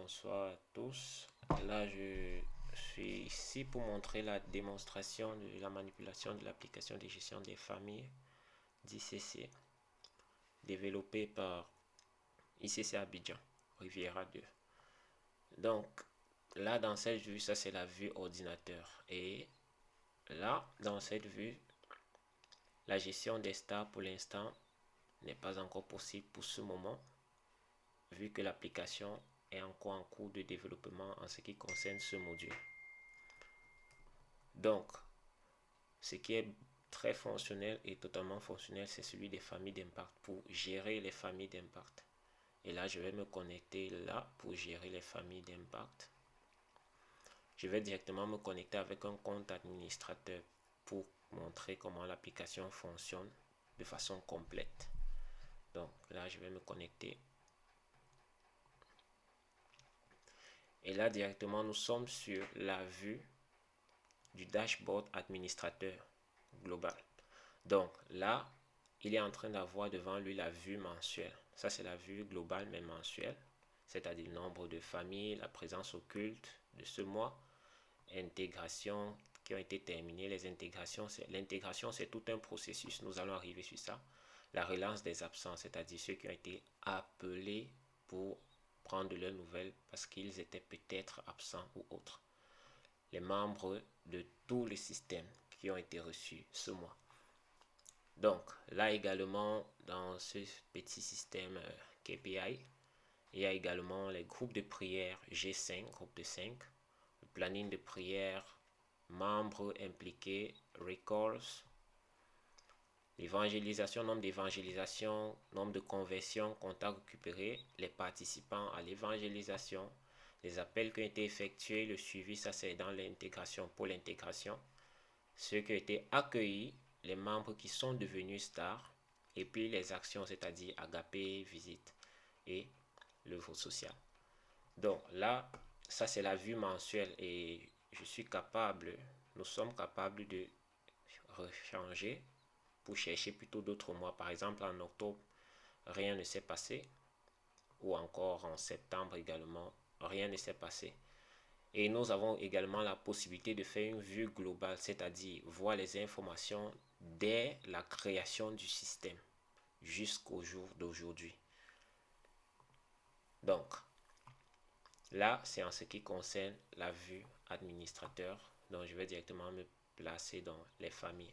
bonsoir à tous. Là, je suis ici pour montrer la démonstration de la manipulation de l'application de gestion des familles d'ICC, développée par ICC Abidjan, Riviera 2. Donc, là, dans cette vue, ça c'est la vue ordinateur. Et là, dans cette vue, la gestion des stars pour l'instant n'est pas encore possible pour ce moment, vu que l'application est encore en cours de développement en ce qui concerne ce module. Donc, ce qui est très fonctionnel et totalement fonctionnel, c'est celui des familles d'impact pour gérer les familles d'impact. Et là, je vais me connecter là pour gérer les familles d'impact. Je vais directement me connecter avec un compte administrateur pour montrer comment l'application fonctionne de façon complète. Donc là, je vais me connecter. Et là, directement, nous sommes sur la vue du dashboard administrateur global. Donc là, il est en train d'avoir devant lui la vue mensuelle. Ça, c'est la vue globale mais mensuelle, c'est-à-dire le nombre de familles, la présence occulte de ce mois, intégration qui ont été terminées. L'intégration, c'est tout un processus. Nous allons arriver sur ça. La relance des absents, c'est-à-dire ceux qui ont été appelés pour prendre de leurs nouvelles parce qu'ils étaient peut-être absents ou autres. Les membres de tous les systèmes qui ont été reçus ce mois. Donc, là également, dans ce petit système KPI, il y a également les groupes de prière G5, groupe de 5, le planning de prière, membres impliqués, records, l'évangélisation, nombre d'évangélisation, nombre de conversions, contacts récupérés, les participants à l'évangélisation, les appels qui ont été effectués, le suivi, ça c'est dans l'intégration, pour l'intégration, ceux qui ont été accueillis, les membres qui sont devenus stars, et puis les actions, c'est-à-dire agapé, visite et l'œuvre sociale. Donc là, ça c'est la vue mensuelle et nous sommes capables de rechanger pour chercher plutôt d'autres mois. Par exemple, en octobre, rien ne s'est passé, ou encore en septembre également, rien ne s'est passé. Et nous avons également la possibilité de faire une vue globale, c'est-à-dire voir les informations dès la création du système jusqu'au jour d'aujourd'hui. Donc, là, c'est en ce qui concerne la vue administrateur. Donc, je vais directement me placer dans les familles.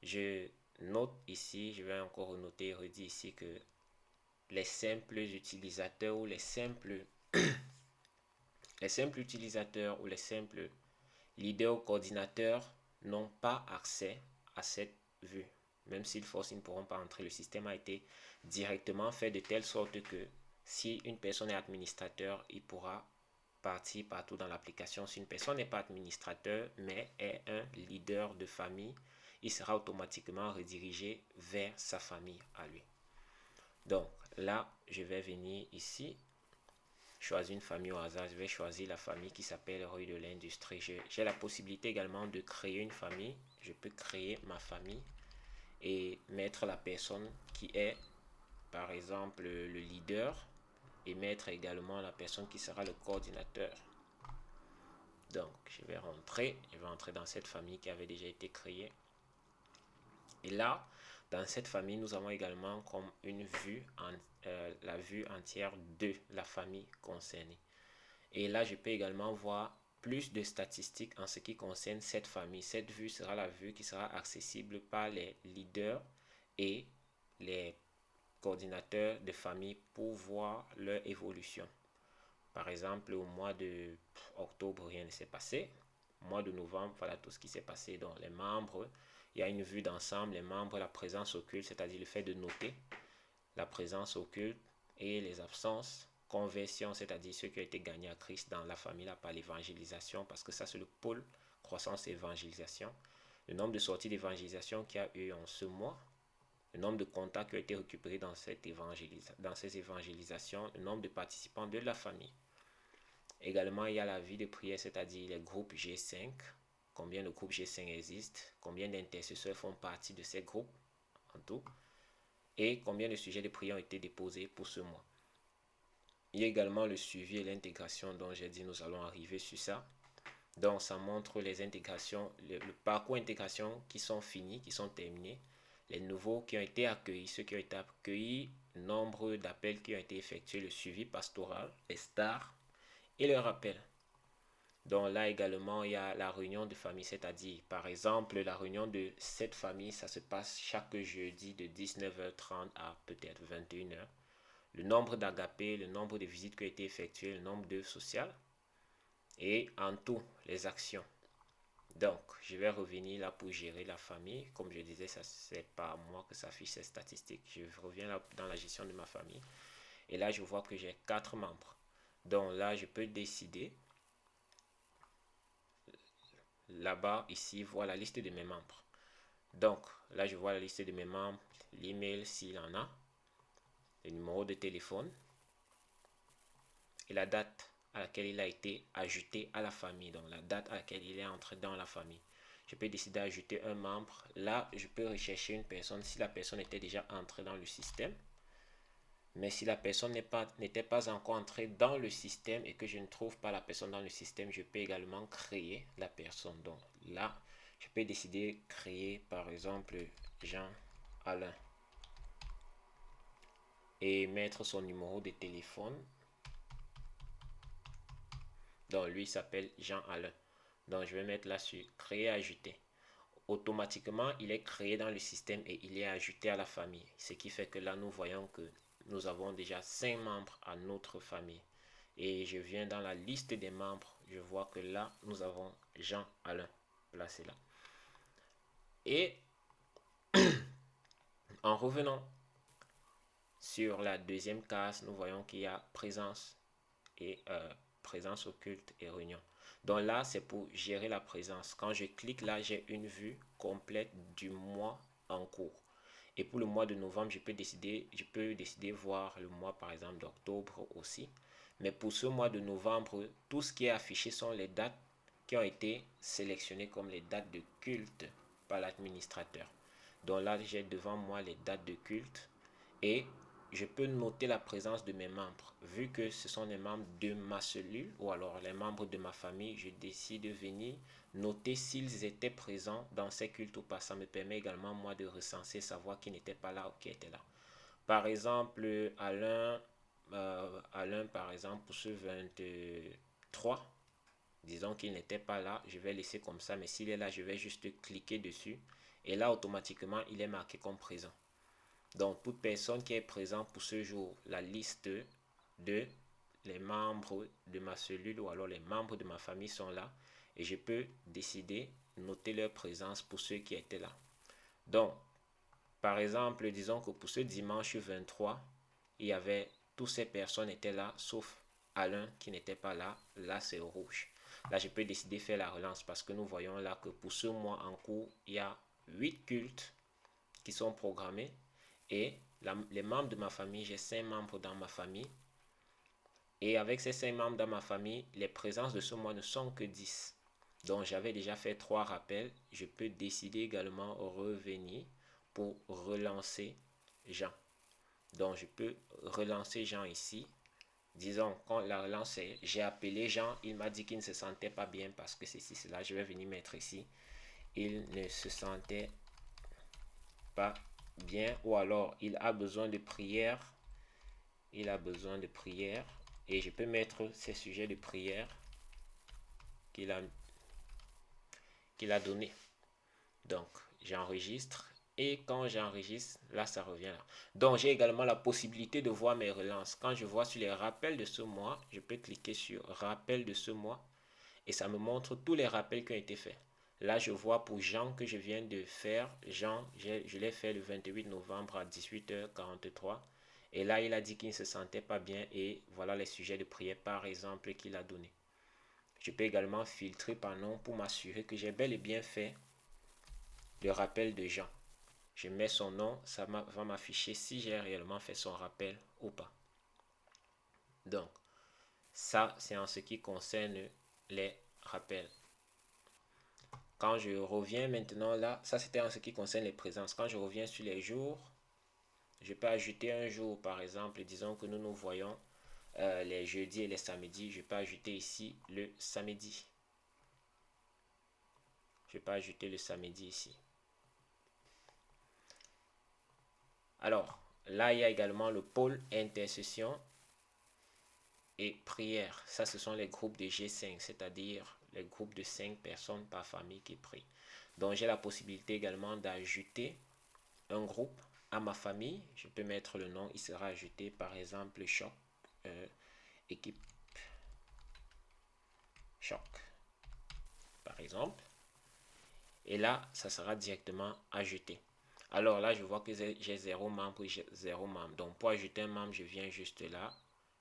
Je note ici, je vais encore noter et redire ici que les simples utilisateurs ou les simples utilisateurs ou les simples leaders ou coordinateurs n'ont pas accès à cette vue. Même s'ils forcent, ils ne pourront pas entrer. Le système a été directement fait de telle sorte que si une personne est administrateur, il pourra partir partout dans l'application. Si une personne n'est pas administrateur, mais est un leader de famille, il sera automatiquement redirigé vers sa famille à lui. Donc là, je vais venir ici, choisir une famille au hasard. Je vais choisir la famille qui s'appelle Rue de l'Industrie. J'ai la possibilité également de créer une famille. Je peux créer ma famille et mettre la personne qui est, par exemple, le leader et mettre également la personne qui sera le coordinateur. Donc, je vais entrer dans cette famille qui avait déjà été créée. Et là, dans cette famille, nous avons également comme une vue, la vue entière de la famille concernée. Et là, je peux également voir plus de statistiques en ce qui concerne cette famille. Cette vue sera la vue qui sera accessible par les leaders et les coordinateurs de famille pour voir leur évolution. Par exemple, au mois de octobre, rien ne s'est passé. Au mois de novembre, voilà tout ce qui s'est passé. Donc, les membres, il y a une vue d'ensemble. Les membres, la présence occulte, c'est-à-dire le fait de noter la présence occulte et les absences. Conversion, c'est-à-dire ceux qui ont été gagnés à Christ dans la famille là, par l'évangélisation, parce que ça, c'est le pôle croissance et évangélisation. Le nombre de sorties d'évangélisation qu'il y a eu en ce mois, le nombre de contacts qui ont été récupérés dans ces évangélisations, le nombre de participants de la famille. Également, il y a la vie de prière, c'est-à-dire les groupes G5, combien de groupes G5 existent, combien d'intercesseurs font partie de ces groupes en tout, et combien de sujets de prière ont été déposés pour ce mois. il y a également le suivi et l'intégration dont j'ai dit nous allons arriver sur ça. Donc ça montre les intégrations, le parcours intégration qui sont finis, qui sont terminés, les nouveaux qui ont été accueillis, ceux qui ont été accueillis, le nombre d'appels qui ont été effectués, le suivi pastoral, les stars et le rappel. Donc là également, il y a la réunion de famille, c'est-à-dire par exemple la réunion de cette famille, ça se passe chaque jeudi de 19h30 à peut-être 21h. Le nombre d'agapés, le nombre de visites qui ont été effectuées, le nombre d'œuvres sociales et en tout les actions. Donc, je vais revenir là pour gérer la famille. Comme je disais, ça c'est pas moi que s'affiche ces statistiques. Je reviens là dans la gestion de ma famille. Et là, je vois que j'ai 4 membres. Donc là, je peux décider. Là-bas, ici, voir la liste de mes membres. Donc, là, je vois la liste de mes membres, l'email s'il en a, le numéro de téléphone et la date à laquelle il a été ajouté à la famille. Donc, la date à laquelle il est entré dans la famille. Je peux décider d'ajouter un membre. Là, je peux rechercher une personne si la personne était déjà entrée dans le système. Mais si la personne n'était pas encore entrée dans le système et que je ne trouve pas la personne dans le système, je peux également créer la personne. Donc là, je peux décider de créer par exemple Jean-Alain et mettre son numéro de téléphone. Donc lui s'appelle Jean-Alain. Donc je vais mettre là sur créer, ajouter. Automatiquement, il est créé dans le système et il est ajouté à la famille. Ce qui fait que là, nous voyons que nous avons déjà 5 membres à notre famille. Et je viens dans la liste des membres. Je vois que là, nous avons Jean-Alain placé là. Et en revenant sur la deuxième case, nous voyons qu'il y a présence et présence occulte et réunion. Donc là, c'est pour gérer la présence. Quand je clique là, j'ai une vue complète du mois en cours. Et pour le mois de novembre, je peux décider voir le mois par exemple d'octobre aussi. Mais pour ce mois de novembre, tout ce qui est affiché sont les dates qui ont été sélectionnées comme les dates de culte par l'administrateur. Donc là, j'ai devant moi les dates de culte et je peux noter la présence de mes membres. Vu que ce sont les membres de ma cellule ou alors les membres de ma famille, je décide de venir noter s'ils étaient présents dans ces cultes ou pas. Ça me permet également moi de recenser, savoir qui n'était pas là ou qui était là. Par exemple, Alain par exemple, pour ce 23, disons qu'il n'était pas là, je vais laisser comme ça, mais s'il est là, je vais juste cliquer dessus. Et là, automatiquement, il est marqué comme présent. Donc, toute personne qui est présente pour ce jour, la liste de les membres de ma cellule ou alors les membres de ma famille sont là. Et je peux décider de noter leur présence pour ceux qui étaient là. Donc, par exemple, disons que pour ce dimanche 23, il y avait, toutes ces personnes étaient là, sauf Alain qui n'était pas là. Là, c'est rouge. Là, je peux décider de faire la relance parce que nous voyons là que pour ce mois en cours, il y a 8 cultes qui sont programmés. Et les membres de ma famille, j'ai 5 membres dans ma famille. Et avec ces 5 membres dans ma famille, les présences de ce mois ne sont que 10. Donc j'avais déjà fait 3 rappels. Je peux décider également revenir pour relancer Jean. Donc je peux relancer Jean ici. Disons, quand la relance est, j'ai appelé Jean, il m'a dit qu'il ne se sentait pas bien parce que ceci, cela. Je vais venir mettre ici. Il ne se sentait pas bien ou alors il a besoin de prière. Il a besoin de prière. Et je peux mettre ces sujets de prière qu'il a donné. Donc, j'enregistre. Et quand j'enregistre, là, ça revient là. Donc, j'ai également la possibilité de voir mes relances. Quand je vois sur les rappels de ce mois, je peux cliquer sur rappel de ce mois. Et ça me montre tous les rappels qui ont été faits. Là, je vois pour Jean que je viens de faire. Jean, je l'ai fait le 28 novembre à 18h43. Et là, il a dit qu'il ne se sentait pas bien. Et voilà les sujets de prière, par exemple, qu'il a donné. Je peux également filtrer par nom pour m'assurer que j'ai bel et bien fait le rappel de Jean. Je mets son nom, ça va m'afficher si j'ai réellement fait son rappel ou pas. Donc, ça, c'est en ce qui concerne les rappels. Quand je reviens maintenant là, ça c'était en ce qui concerne les présences. Quand je reviens sur les jours, je peux ajouter un jour par exemple. Disons que nous nous voyons les jeudis et les samedis, je peux ajouter ici le samedi. Je peux ajouter le samedi ici. Alors, là, il y a également le pôle intercession et prière. Ça, ce sont les groupes de G5, c'est-à-dire les groupes de 5 personnes par famille qui prient. Donc, j'ai la possibilité également d'ajouter un groupe à ma famille. Je peux mettre le nom, il sera ajouté par exemple Choc, équipe Choc, par exemple. Et là, ça sera directement ajouté. Alors là, je vois que j'ai 0 membre, j'ai 0 membre. Donc, pour ajouter un membre, je viens juste là,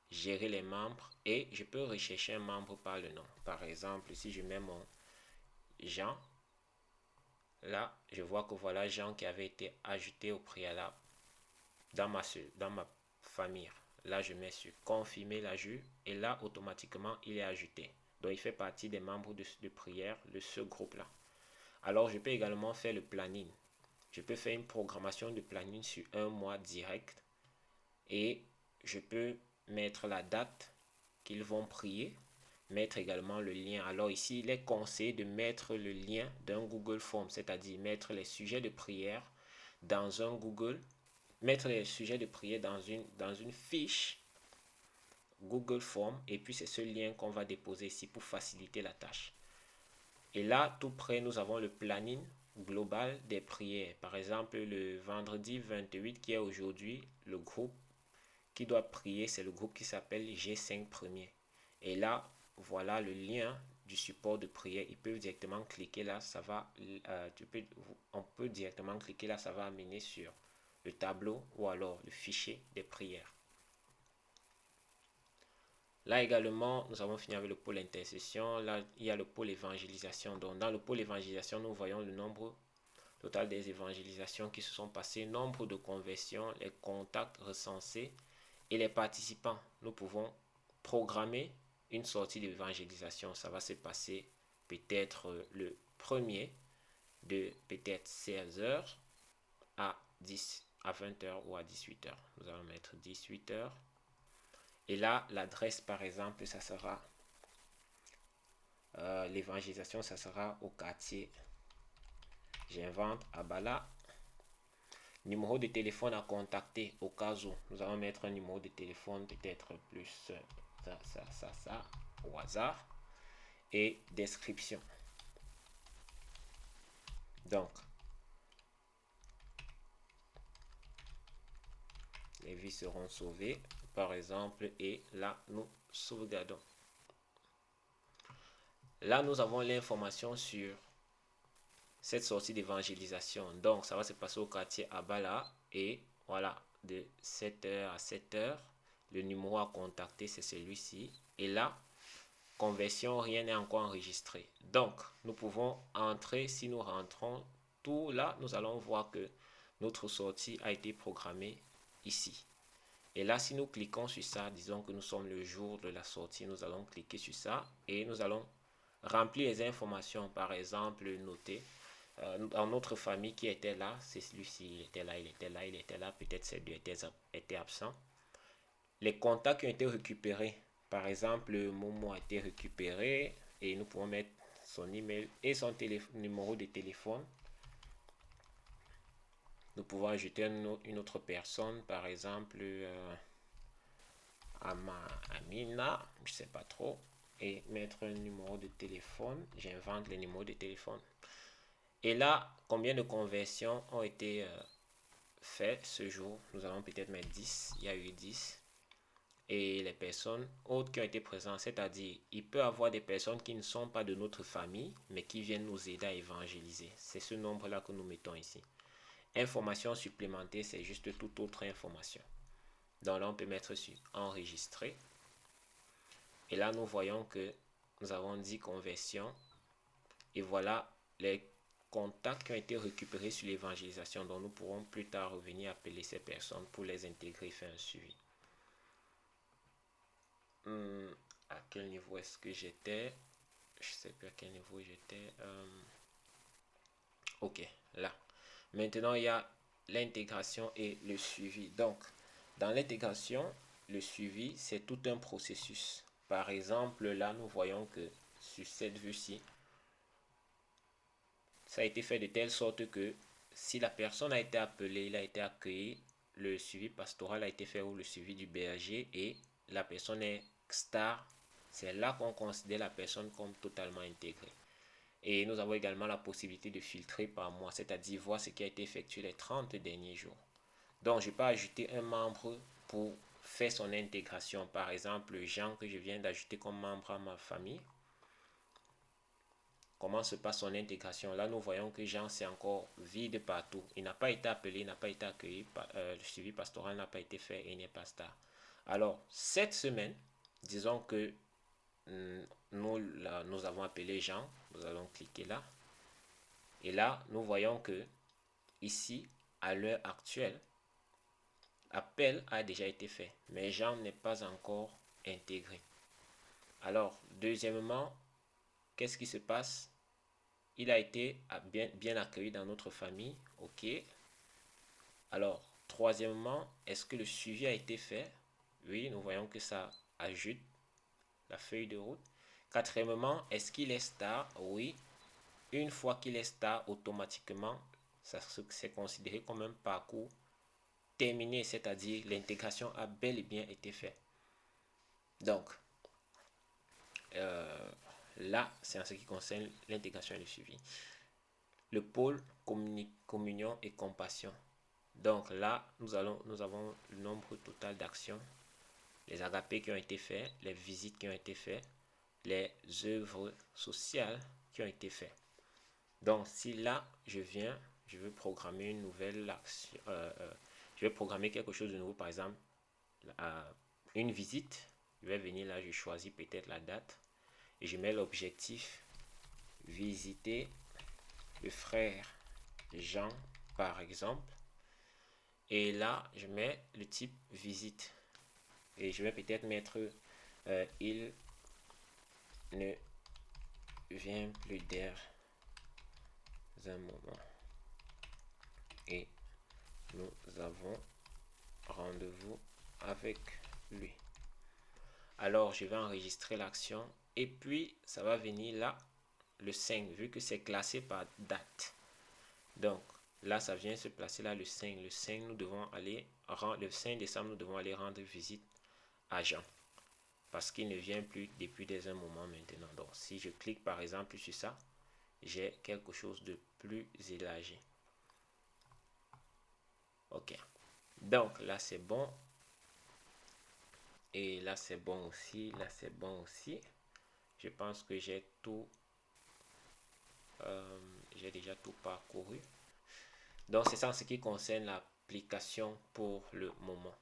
gérer les membres et je peux rechercher un membre par le nom. Par exemple, si je mets mon Jean, là, je vois que voilà Jean qui avait été ajouté au préalable dans ma famille. Là, je mets sur confirmer l'ajout et là, automatiquement, il est ajouté. Donc, il fait partie des membres de prière de ce groupe-là. Alors, je peux également faire le planning. Je peux faire une programmation de planning sur un mois direct et je peux mettre la date qu'ils vont prier, mettre également le lien. Alors ici, il est conseillé de mettre le lien d'un Google Form, c'est-à-dire mettre les sujets de prière dans un Google, mettre les sujets de prière dans une fiche Google Form et puis c'est ce lien qu'on va déposer ici pour faciliter la tâche. Et là, tout près, nous avons le planning global des prières. Par exemple, le vendredi 28 qui est aujourd'hui, le groupe qui doit prier, c'est le groupe qui s'appelle G5 Premier. Et là, voilà le lien du support de prière. Ils peuvent directement cliquer là, ça va, on peut directement cliquer là, ça va amener sur le tableau ou alors le fichier des prières. Là également, nous avons fini avec le pôle intercession. Là, il y a le pôle évangélisation. Donc, dans le pôle évangélisation, nous voyons le nombre total des évangélisations qui se sont passées, nombre de conversions, les contacts recensés et les participants. Nous pouvons programmer une sortie d'évangélisation. Ça va se passer peut-être le premier de peut-être 16h à 20h ou à 18h. Nous allons mettre 18h. Et là, l'adresse, par exemple, ça sera l'évangélisation, ça sera au quartier. J'invente à Bala. Numéro de téléphone à contacter au cas où. Nous allons mettre un numéro de téléphone, peut-être plus ça, au hasard. Et description. Donc, les vies seront sauvées, par exemple, et là, nous sauvegardons. Là, nous avons l'information sur cette sortie d'évangélisation. Donc, ça va se passer au quartier Abala. Et voilà, de 7h à 7h, le numéro à contacter, c'est celui-ci. Et là, conversion, rien n'est encore enregistré. Donc, nous pouvons entrer, si nous rentrons, tout là, nous allons voir que notre sortie a été programmée ici. Et là, si nous cliquons sur ça, disons que nous sommes le jour de la sortie, nous allons cliquer sur ça et nous allons remplir les informations, par exemple, noter dans notre famille qui était là, c'est celui-ci, il était là, il était là, il était là, peut-être ces deux étaient absents. Les contacts qui ont été récupérés, par exemple, Momo a été récupéré et nous pouvons mettre son email et son numéro de téléphone. Nous pouvons ajouter une autre personne, par exemple, Amina, je ne sais pas trop, et mettre un numéro de téléphone. J'invente les numéros de téléphone. Et là, combien de conversions ont été faites ce jour? Nous allons peut-être mettre 10. Il y a eu 10. Et les personnes autres qui ont été présentes, c'est-à-dire, il peut y avoir des personnes qui ne sont pas de notre famille, mais qui viennent nous aider à évangéliser. C'est ce nombre-là que nous mettons ici. Information supplémentaire, c'est juste toute autre information. Donc là, on peut mettre sur enregistrer. Et là, nous voyons que nous avons 10 conversions. Et voilà les contacts qui ont été récupérés sur l'évangélisation. Donc nous pourrons plus tard revenir appeler ces personnes pour les intégrer et faire un suivi. À quel niveau est-ce que j'étais? Je ne sais plus à quel niveau j'étais. Ok, là. Maintenant, il y a l'intégration et le suivi. Donc, dans l'intégration, le suivi, c'est tout un processus. Par exemple, là, nous voyons que sur cette vue-ci, ça a été fait de telle sorte que si la personne a été appelée, il a été accueilli, le suivi pastoral a été fait ou le suivi du berger et la personne est star, c'est là qu'on considère la personne comme totalement intégrée. Et nous avons également la possibilité de filtrer par mois, c'est-à-dire voir ce qui a été effectué les 30 derniers jours. Donc, je peux ajouter un membre pour faire son intégration. Par exemple, Jean que je viens d'ajouter comme membre à ma famille. Comment se passe son intégration? Là, nous voyons que Jean, c'est encore vide partout. Il n'a pas été appelé, il n'a pas été accueilli, le suivi pastoral n'a pas été fait et il n'est pas star. Alors, cette semaine, disons que nous avons appelé Jean, nous allons cliquer là. Et là, nous voyons que ici, à l'heure actuelle, appel a déjà été fait, mais Jean n'est pas encore intégré. Alors, deuxièmement, qu'est-ce qui se passe? Il a été bien accueilli dans notre famille. OK. Alors, troisièmement, est-ce que le suivi a été fait? Oui, nous voyons que ça ajoute la feuille de route. Quatrièmement, est-ce qu'il est star? Oui. Une fois qu'il est star, automatiquement, c'est considéré comme un parcours terminé, c'est-à-dire l'intégration a bel et bien été faite. Donc, là, c'est en ce qui concerne l'intégration et le suivi. Le pôle communion et compassion. Donc là, nous avons le nombre total d'actions, les agapés qui ont été faits, les visites qui ont été faites, les œuvres sociales qui ont été faites. Donc si là, je veux programmer une nouvelle action, je vais programmer quelque chose de nouveau, par exemple, une visite. Je vais venir là, je choisis peut-être la date et je mets l'objectif visiter le frère Jean, par exemple. Et là, je mets le type visite. Et je vais peut-être mettre il ne vient plus d'air un moment. Et nous avons rendez-vous avec lui. Alors, je vais enregistrer l'action. Et puis, ça va venir là, le 5, vu que c'est classé par date. Donc, là, ça vient se placer là, le 5. Le 5, nous devons aller, le 5 décembre, nous devons aller rendre visite à Jean. Parce qu'il ne vient plus depuis un moment maintenant. Donc, si je clique par exemple sur ça, j'ai quelque chose de plus élargi. Ok. Donc, là, c'est bon. Et là, c'est bon aussi. Là, c'est bon aussi. Je pense que j'ai tout. J'ai déjà tout parcouru. Donc, c'est ça en ce qui concerne l'application pour le moment.